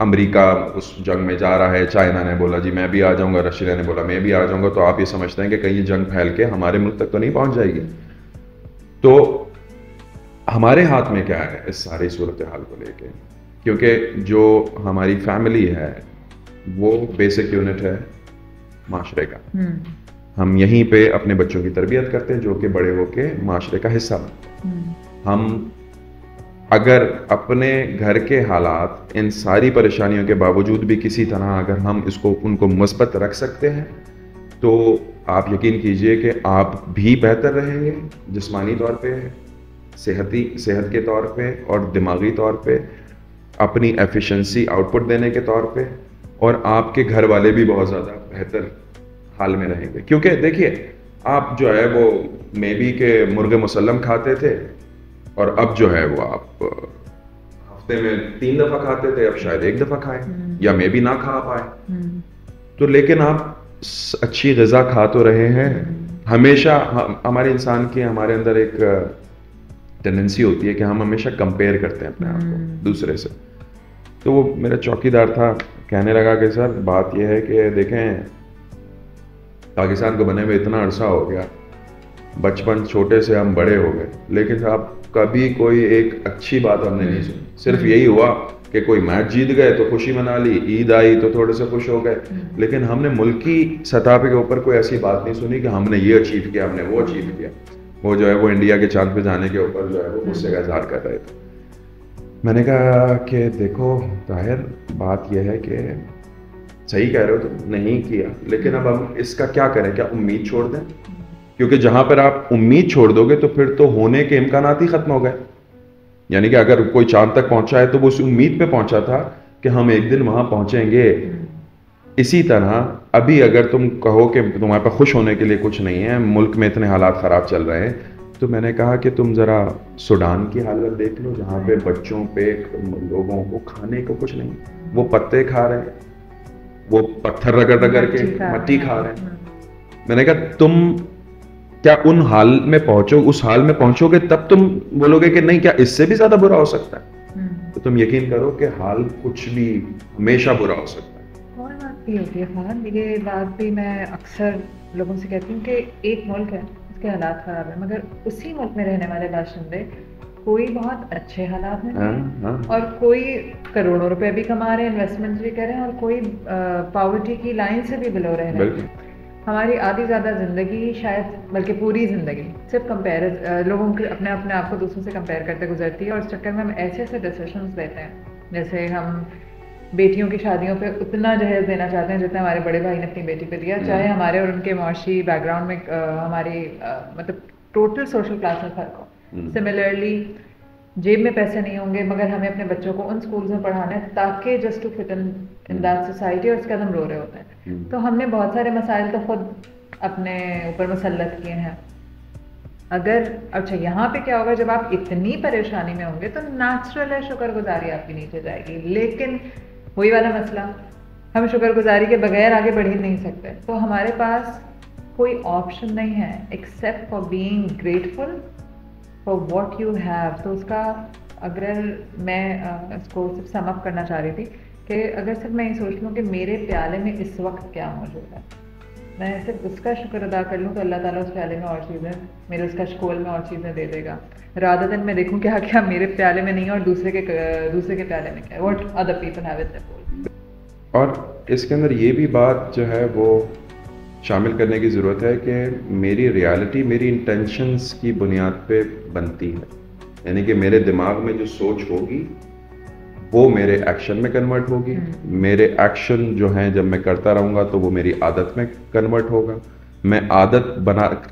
امریکہ اس جنگ میں جا رہا ہے, چائنا نے بولا جی میں بھی آ جاؤں گا, رشیا نے بولا میں بھی آ جاؤں گا, تو آپ یہ سمجھتے ہیں کہ کہیں جنگ پھیل کے ہمارے ملک تک تو نہیں پہنچ جائے گی. تو ہمارے ہاتھ میں کیا ہے اس ساری صورتحال کو لے کے, کیونکہ جو ہماری فیملی ہے وہ بیسک یونٹ ہے معاشرے کا. ہم یہیں پہ اپنے بچوں کی تربیت کرتے ہیں جو کہ بڑے ہو کے معاشرے کا حصہ بنتے ہیں. ہم اگر اپنے گھر کے حالات ان ساری پریشانیوں کے باوجود بھی کسی طرح اگر ہم ان کو مثبت رکھ سکتے ہیں تو آپ یقین کیجئے کہ آپ بھی بہتر رہیں گے جسمانی طور پہ, صحت کے طور پہ اور دماغی طور پہ, اپنی ایفیشنسی آؤٹ پٹ دینے کے طور پہ, اور آپ کے گھر والے بھی بہت زیادہ بہتر حال میں رہیں گے. کیونکہ دیکھیے آپ جو ہے وہ مے بی کہ مرغ مسلم کھاتے تھے اور اب جو ہے وہ آپ ہفتے میں 3 دفعہ کھاتے تھے, اب شاید 1 دفعہ کھائیں یا مے بی نہ کھا پائے. تو لیکن آپ اچھی غذا کھا تو رہے ہیں. ہمیشہ ہمارے انسان کی ہمارے اندر ایک ٹینڈنسی ہوتی ہے کہ ہم ہمیشہ کمپیئر کرتے ہیں اپنے آپ کو دوسرے سے. تو وہ میرا چوکیدار تھا, کہنے لگا کہ سر بات یہ ہے کہ دیکھیں پاکستان کو بنے ہوئے اتنا عرصہ ہو گیا, بچپن چھوٹے سے ہم بڑے ہو گئے, لیکن صاحب کبھی کوئی ایک اچھی بات ہم نے نہیں سنی. صرف یہی ہوا کہ کوئی میچ جیت گئے تو خوشی منا لی, عید آئی تو تھوڑے سے خوش ہو گئے, لیکن ہم نے ملکی سطح پہ کے اوپر کوئی ایسی بات نہیں سنی کہ ہم نے یہ اچیو کیا, ہم نے وہ اچیو کیا. وہ جو ہے وہ انڈیا کے چاند پہ جانے کے اوپر جو ہے وہ غصے کا اظہار کر رہے تھے. میں نے کہا کہ دیکھو طاہر بات یہ ہے کہ صحیح کہہ رہے ہو تم, نہیں کیا, لیکن اب ہم اس کا کیا کریں, کیا امید چھوڑ دیں؟ کیونکہ جہاں پر آپ امید چھوڑ دو گے تو پھر تو ہونے کے امکانات ہی ختم ہو گئے. یعنی کہ اگر کوئی چاند تک پہنچا ہے تو وہ اس امید پہ پہنچا تھا کہ ہم ایک دن وہاں پہنچیں گے. اسی طرح ابھی اگر تم کہو کہ تمہارے پاس خوش ہونے کے لیے کچھ نہیں ہے, ملک میں اتنے حالات خراب چل رہے ہیں, تو میں نے کہا کہ تم ذرا سوڈان کی حالت دیکھ لو جہاں پہ بچوں پہ لوگوں کو کھانے کو کچھ نہیں, وہ پتے کھا رہے ہیں, وہ پتھر رگڑ رگڑ کے مٹی کھا رہے ہیں. میں نے کہا تم کیا ان حال میں پہنچو, اس حال میں پہنچو گے تب تم بولو گے کہ نہیں کیا اس سے بھی زیادہ برا ہو سکتا ہے. تو تم یقین کرو کہ حال کچھ بھی ہمیشہ برا ہو سکتا ہے. اور بات بھی ہوتی ہے خان, یہ بات بھی میں اکثر لوگوں سے کہتی ہوں کہ ایک ملک ہے اس کے حالات خراب ہیں, مگر اسی ملک میں رہنے والے باشندے کوئی بہت اچھے حالات میں اور کوئی کروڑوں روپے بھی کما رہے ہیں, انویسٹمنٹ بھی کر رہے ہیں, اور کوئی پاورٹی کی لائن سے بھی بلو رہے ہیں. ہماری آدھی زیادہ زندگی شاید بلکہ پوری زندگی صرف لوگوں کے اپنے آپ کو دوسروں سے کمپیئر کرتے گزرتی ہے, اور اس چکر میں ہم ایسے ڈیسیشنز لیتے ہیں. جیسے ہم بیٹیوں کی شادیوں پہ اتنا جہیز دینا چاہتے ہیں جتنا ہمارے بڑے بھائی نے اپنی بیٹی پہ دیا, چاہے ہمارے اور ان کے معاشی بیک گراؤنڈ میں ہماری مطلب ٹوٹل سوشل کلاس میں فرق ہو. سملرلی جیب میں پیسے نہیں ہوں گے مگر ہمیں اپنے بچوں کو ان سکولز میں پڑھانا ہے تاکہ just to fit in that society, اور اس کے بعد ہم رو رہے ہوتے ہیں. تو ہم نے بہت سارے مسائل تو خود اپنے اوپر مسلط کیے ہیں. اگر اچھا یہاں پہ کیا ہوگا, جب آپ اتنی پریشانی میں ہوں گے تو نیچرل ہے شکر گزاری آپ کی نیچے جائے گی, لیکن وہی والا مسئلہ, ہم شکر گزاری کے بغیر آگے بڑھ ہی نہیں سکتے. تو ہمارے پاس کوئی آپشن نہیں ہے except for being grateful for what you have. تو اس کا اگر میں اس کو صرف سم اپ کرنا چاہ رہی تھی کہ اگر صرف میں یہ سوچ لوں کہ میرے پیالے میں اس وقت کیا موجود ہے, میں صرف اس کا شکر ادا کر لوں تو اللہ تعالیٰ اس پیالے میں اور چیزیں, میرے اس کا شکول میں اور چیزیں دے دے گا, رادر دین میں دیکھوں کیا کیا میرے پیالے میں نہیں ہے اور دوسرے کے پیالے میں کیا ہے, what other people have in their bowl. اور اس کے اندر یہ بھی بات جو ہے وہ شامل کرنے کی ضرورت ہے کہ میری ریالٹی میری انٹینشنز کی بنیاد پہ بنتی ہے. یعنی کہ میرے دماغ میں جو سوچ ہوگی وہ میرے ایکشن میں کنورٹ ہوگی, میرے ایکشن جو ہیں جب میں کرتا رہوں گا تو وہ میری عادت میں کنورٹ ہوگا, میں عادت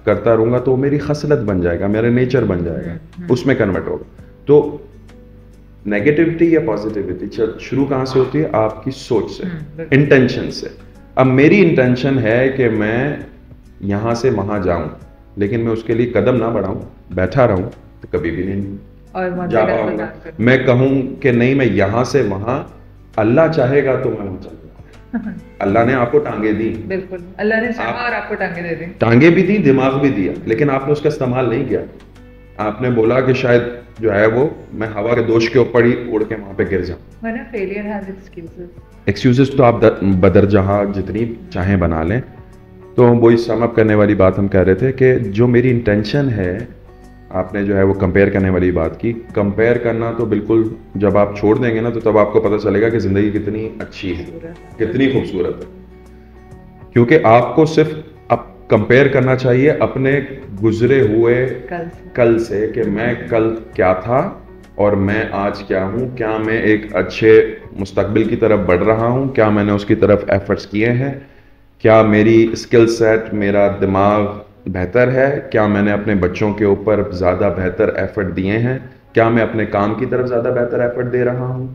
کرتا رہوں گا تو وہ میری خصلت بن جائے گا, میرا نیچر بن جائے گا, اس میں کنورٹ ہوگا. تو نیگیٹیوٹی یا پازیٹیوٹی شروع کہاں سے ہوتی ہے؟ آپ کی سوچ سے, انٹینشن سے. اب میری انٹینشن ہے کہ میں یہاں سے وہاں جاؤں, لیکن میں اس کے لیے قدم نہ بڑھاؤں, بیٹھا رہوں تو کبھی بھی نہیں جا پاؤں گا. میں کہوں کہ نہیں میں یہاں سے وہاں, اللہ چاہے گا تو میں وہاں چلوں گا. اللہ نے آپ کو ٹانگیں دی, بالکل اللہ نے چاہا اور آپ کو ٹانگیں دے دی, ٹانگیں بھی دی, دماغ بھی دیا, لیکن آپ نے اس کا استعمال نہیں کیا. آپ نے بولا کہ شاید جو ہے وہ میں ہوا کے دوش کے اوپر ہی اڑ کے وہاں پہ گر جاؤں. ایکسکیوزز تو آپ بدر جہاں جتنی چاہیں بنا لیں. تو وہی سم اپ کرنے والی بات ہم کہہ رہے تھے کہ جو میری انٹینشن ہے, آپ نے جو ہے وہ کمپیئر کرنے والی بات کی. کمپیئر کرنا تو بالکل جب آپ چھوڑ دیں گے نا تو تب آپ کو پتہ چلے گا کہ زندگی کتنی اچھی ہے, کتنی خوبصورت ہے. کیونکہ آپ کو صرف اب کمپیئر کرنا چاہیے اپنے گزرے ہوئے کل سے کہ میں کل کیا تھا اور میں آج کیا ہوں. کیا میں ایک اچھے مستقبل کی طرف بڑھ رہا ہوں؟ کیا میں نے اس کی طرف ایفرٹس کیے ہیں؟ کیا میری اسکل سیٹ, میرا دماغ بہتر ہے؟ کیا میں نے اپنے بچوں کے اوپر زیادہ بہتر ایفرٹ دیے ہیں؟ کیا میں اپنے کام کی طرف زیادہ بہتر ایفرٹ دے رہا ہوں؟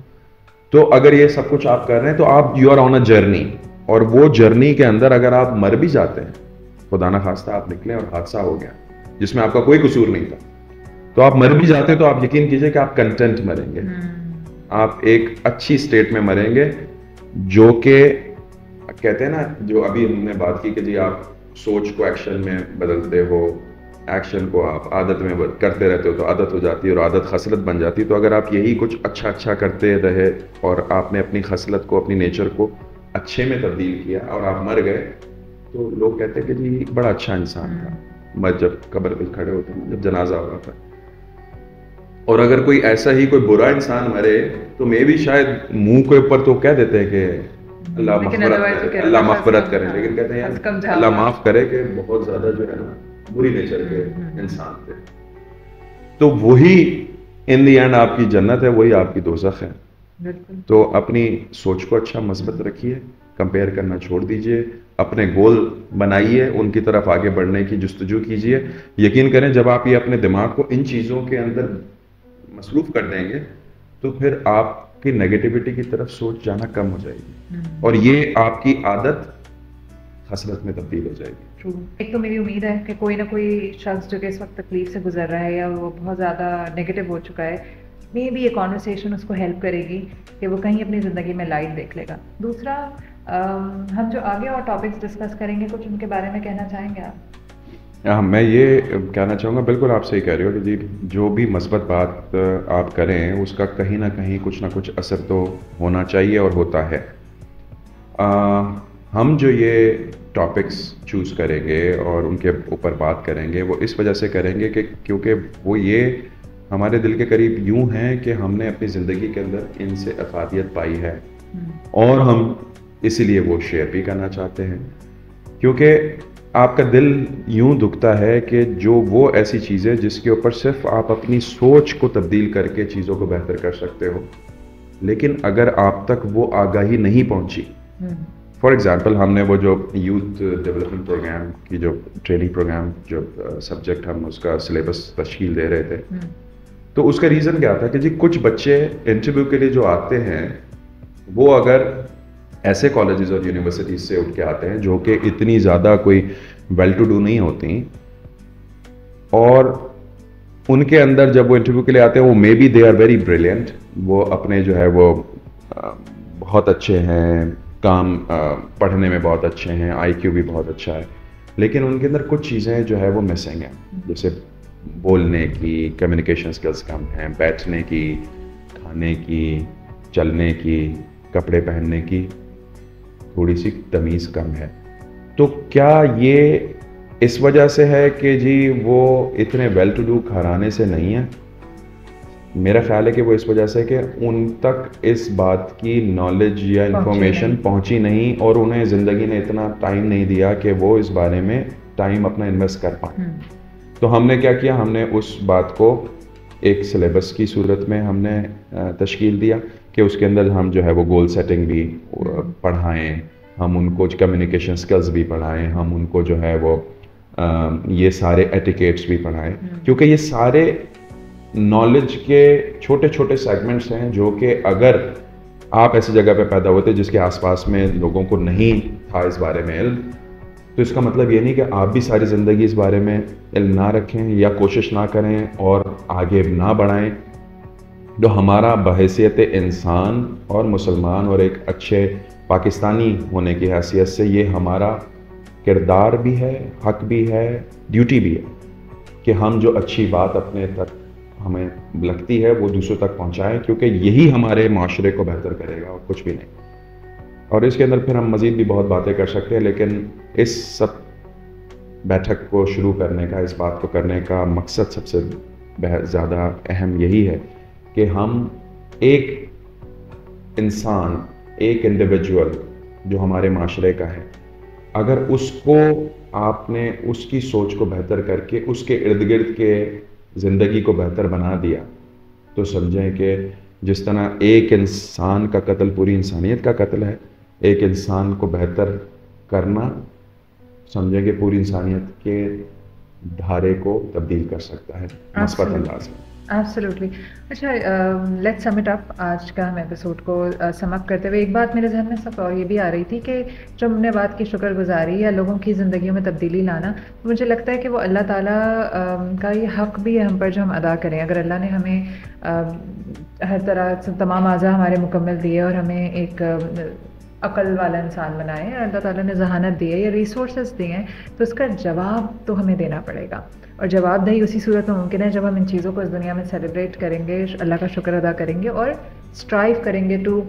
تو اگر یہ سب کچھ آپ کر رہے ہیں تو آپ you are on a journey, اور وہ جرنی کے اندر اگر آپ مر بھی جاتے ہیں, خدا نخواستہ آپ نکلیں اور حادثہ ہو گیا جس میں آپ کا کوئی قصور نہیں تھا, تو آپ مر بھی جاتے ہیں تو آپ یقین کیجئے کہ آپ کنٹینٹ مریں گے, آپ ایک اچھی اسٹیٹ میں مریں گے. جو کہ کہتے ہیں نا, جو ابھی ہم نے بات کی کہ جی آپ سوچ کو ایکشن میں بدلتے ہو, ایکشن کو آپ عادت میں کرتے رہتے ہو تو عادت ہو جاتی ہے اور عادت خصلت بن جاتی ہے. تو اگر آپ یہی کچھ اچھا کرتے رہے اور آپ نے اپنی خصلت کو, اپنی نیچر کو اچھے میں تبدیل کیا اور آپ مر گئے, تو لوگ کہتے ہیں کہ جی بڑا اچھا انسان تھا. جب قبر پہ کھڑے ہوتے ہیں, جب جنازہ ہو رہا تھا, اور اگر کوئی ایسا ہی کوئی برا انسان مرے تو میں بھی شاید منہ کے اوپر تو کہہ دیتے ہیں کہ اللہ مغفرت کرے, لیکن کہتے ہیں اللہ معاف کرے کہ بہت زیادہ جو ہے نا بری نیچر کے انسان تھے. تو وہی ان دی اینڈ آپ کی جنت ہے, وہی آپ کی دوزخ ہے. تو اپنی سوچ کو اچھا مثبت رکھیے, کمپیئر کرنا چھوڑ دیجئے, اپنے گول بنائیے, ان کی طرف آگے بڑھنے کی جستجو کیجئے. یقین کریں جب آپ یہ اپنے دماغ کو ان چیزوں کے اندر مصروف کر دیں گے تو پھر آپ کی نیگیٹیوٹی کی طرف سوچ جانا کم ہو جائے گی, اور یہ آپ کی عادت خصلت میں تبدیل ہو جائے گی. ایک تو میری امید ہے کہ کوئی نہ کوئی شخص جو کہ اس وقت تکلیف سے گزر رہا ہے یا وہ بہت زیادہ نیگیٹو ہو چکا ہے, مے بی یہ کانورسیشن اس کو ہیلپ کرے گی کہ وہ کہیں اپنی زندگی میں لائٹ دیکھ لے گا. دوسرا, ہم جو آگے اور ٹاپکس ڈسکس کریں گے, کچھ ان کے بارے میں کہنا چاہیں گے آپ؟ میں یہ کہنا چاہوں گا, بالکل آپ صحیح کہہ رہے ہو کہ جی جو بھی مثبت بات آپ کریں اس کا کہیں نہ کہیں کچھ نہ کچھ اثر تو ہونا چاہیے اور ہوتا ہے. ہم جو یہ ٹاپکس چوز کریں گے اور ان کے اوپر بات کریں گے وہ اس وجہ سے کریں گے کہ کیونکہ وہ یہ ہمارے دل کے قریب یوں ہیں کہ ہم نے اپنی زندگی کے اندر ان سے افادیت پائی ہے, اور ہم اسی لیے وہ شیئر بھی کرنا چاہتے ہیں. کیونکہ آپ کا دل یوں دکھتا ہے کہ جو وہ ایسی چیزیں جس کے اوپر صرف آپ اپنی سوچ کو تبدیل کر کے چیزوں کو بہتر کر سکتے ہو, لیکن اگر آپ تک وہ آگاہی نہیں پہنچی. فار ایگزامپل ہم نے وہ جو یوتھ ڈیولپمنٹ پروگرام کی جو ٹریننگ پروگرام جو سبجیکٹ ہم اس کا سلیبس تشکیل دے رہے تھے, تو اس کا ریزن کیا تھا کہ جی کچھ بچے انٹرویو کے لیے جو آتے ہیں وہ اگر ایسے کالجز اور یونیورسٹیز سے اٹھ کے آتے ہیں جو کہ اتنی زیادہ کوئی ویل ٹو ڈو نہیں ہوتی, اور ان کے اندر جب وہ انٹرویو کے لیے آتے ہیں وہ maybe they are very brilliant, وہ اپنے جو ہے وہ بہت اچھے ہیں, کام پڑھنے میں بہت اچھے ہیں, آئی کیو بھی بہت اچھا ہے, لیکن ان کے اندر کچھ چیزیں جو ہے وہ مسنگ ہیں, جیسے بولنے کی کمیونیکیشن سکلز کم ہیں, بیٹھنے کی, کھانے کی, چلنے کی, کپڑے پہننے کی تھوڑی سی تمیز کم ہے. تو کیا یہ اس وجہ سے ہے کہ جی وہ اتنے ویل ٹو ڈو گھرانے سے نہیں ہیں؟ میرا خیال ہے کہ وہ اس وجہ سے کہ ان تک اس بات کی نالج یا انفارمیشن پہنچی نہیں, اور انہیں زندگی نے اتنا ٹائم نہیں دیا کہ وہ اس بارے میں ٹائم اپنا انویسٹ کر پائیں. تو ہم نے کیا کیا, ہم نے اس بات کو ایک سلیبس کی صورت میں ہم نے تشکیل دیا کہ اس کے اندر ہم جو ہے وہ گول سیٹنگ بھی پڑھائیں, ہم ان کو کمیونیکیشن سکلز بھی پڑھائیں, ہم ان کو جو ہے وہ یہ سارے ایٹیکیٹس بھی پڑھائیں, کیونکہ یہ سارے نالج کے چھوٹے چھوٹے سیگمنٹس ہیں جو کہ اگر آپ ایسی جگہ پہ پیدا ہوتے جس کے آس پاس میں لوگوں کو نہیں تھا اس بارے میں علم, تو اس کا مطلب یہ نہیں کہ آپ بھی ساری زندگی اس بارے میں علم نہ رکھیں یا کوشش نہ کریں اور آگے نہ بڑھائیں. جو ہمارا بحیثیت انسان اور مسلمان اور ایک اچھے پاکستانی ہونے کی حیثیت سے یہ ہمارا کردار بھی ہے, حق بھی ہے, ڈیوٹی بھی ہے کہ ہم جو اچھی بات اپنے تک ہمیں لگتی ہے وہ دوسروں تک پہنچائیں، کیونکہ یہی ہمارے معاشرے کو بہتر کرے گا اور کچھ بھی نہیں. اور اس کے اندر پھر ہم مزید بھی بہت باتیں کر سکتے ہیں، لیکن اس سب بیٹھک کو شروع کرنے کا، اس بات کو کرنے کا مقصد سب سے زیادہ اہم یہی ہے کہ ہم ایک انسان، ایک انڈیویجول جو ہمارے معاشرے کا ہے، اگر اس کو آپ نے اس کی سوچ کو بہتر کر کے اس کے ارد گرد کے زندگی کو بہتر بنا دیا، تو سمجھیں کہ جس طرح ایک انسان کا قتل پوری انسانیت کا قتل ہے، ایک انسان کو بہتر کرنا سمجھیں کہ پوری انسانیت کے دھارے کو تبدیل کر سکتا ہے مثبت انداز میں. ایبسلیوٹلی. اچھا، لیٹس سم اٹ اپ. آج کا ہم ایپیسوڈ کو سم اپ کرتے ہوئے ایک بات میرے ذہن میں سب اور یہ بھی آ رہی تھی کہ جو ہم نے بات کی شکر گزاری یا لوگوں کی زندگیوں میں تبدیلی لانا، تو مجھے لگتا ہے کہ وہ اللہ تعالیٰ کا یہ حق بھی ہے ہم پر جو ہم ادا کریں. اگر اللہ نے ہمیں ہر طرح سے تمام اعضاء ہمارے مکمل دیے اور ہمیں ایک عقل والا انسان بنائے، اللہ تعالیٰ نے ذہانت دی ہے یا ریسورسز دیے ہیں، تو اس کا جواب تو ہمیں دینا پڑے گا. اور جواب دہی اسی صورت میں ممکن ہے جب ہم ان چیزوں کو اس دنیا میں سیلیبریٹ کریں گے، اللہ کا شکر ادا کریں گے اور اسٹرائیو کریں گے to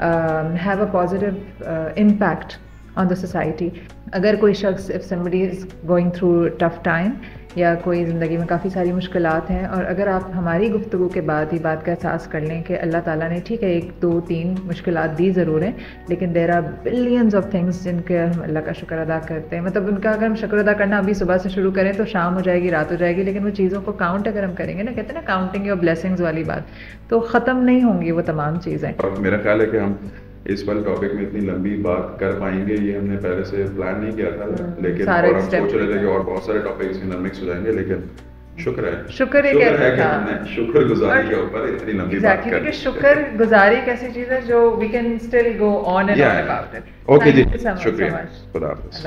have a positive impact on the society. اگر کوئی شخص if somebody is going through tough time یا کوئی زندگی میں کافی ساری مشکلات ہیں، اور اگر آپ ہماری گفتگو کے بعد ہی بات کا احساس کر لیں کہ اللہ تعالیٰ نے ٹھیک ہے 1 2 3 مشکلات دی ضرور ہیں، لیکن there are billions of things جن کے ہم اللہ کا شکر ادا کرتے ہیں. مطلب ان کا اگر ہم شکر ادا کرنا ابھی صبح سے شروع کریں تو شام ہو جائے گی، رات ہو جائے گی، لیکن وہ چیزوں کو کاؤنٹ اگر ہم کریں گے نا، کہتے ہیں نا کاؤنٹنگ یور بلیسنگز والی بات، تو ختم نہیں ہوں گی وہ تمام چیزیں. اور میرا خیال ہے کہ ہم اس والے ٹاپک میں اتنی لمبی بات کر پائیں گے، یہ ہم نے پہلے سے پلان نہیں کیا تھا، لیکن اور ہم سوچ رہے تھے کہ اور بہت سارے ٹاپک اس کے اندر مکس ہو جائیں گے، لیکن شکر ہے کہ ہم نے شکر گزاری کے اوپر اتنی لمبی بات کر دی. شکر گزاری ایک ایسی چیز ہے جو we can still go on and on about it. Okay جی، شکریہ. خدا حافظ.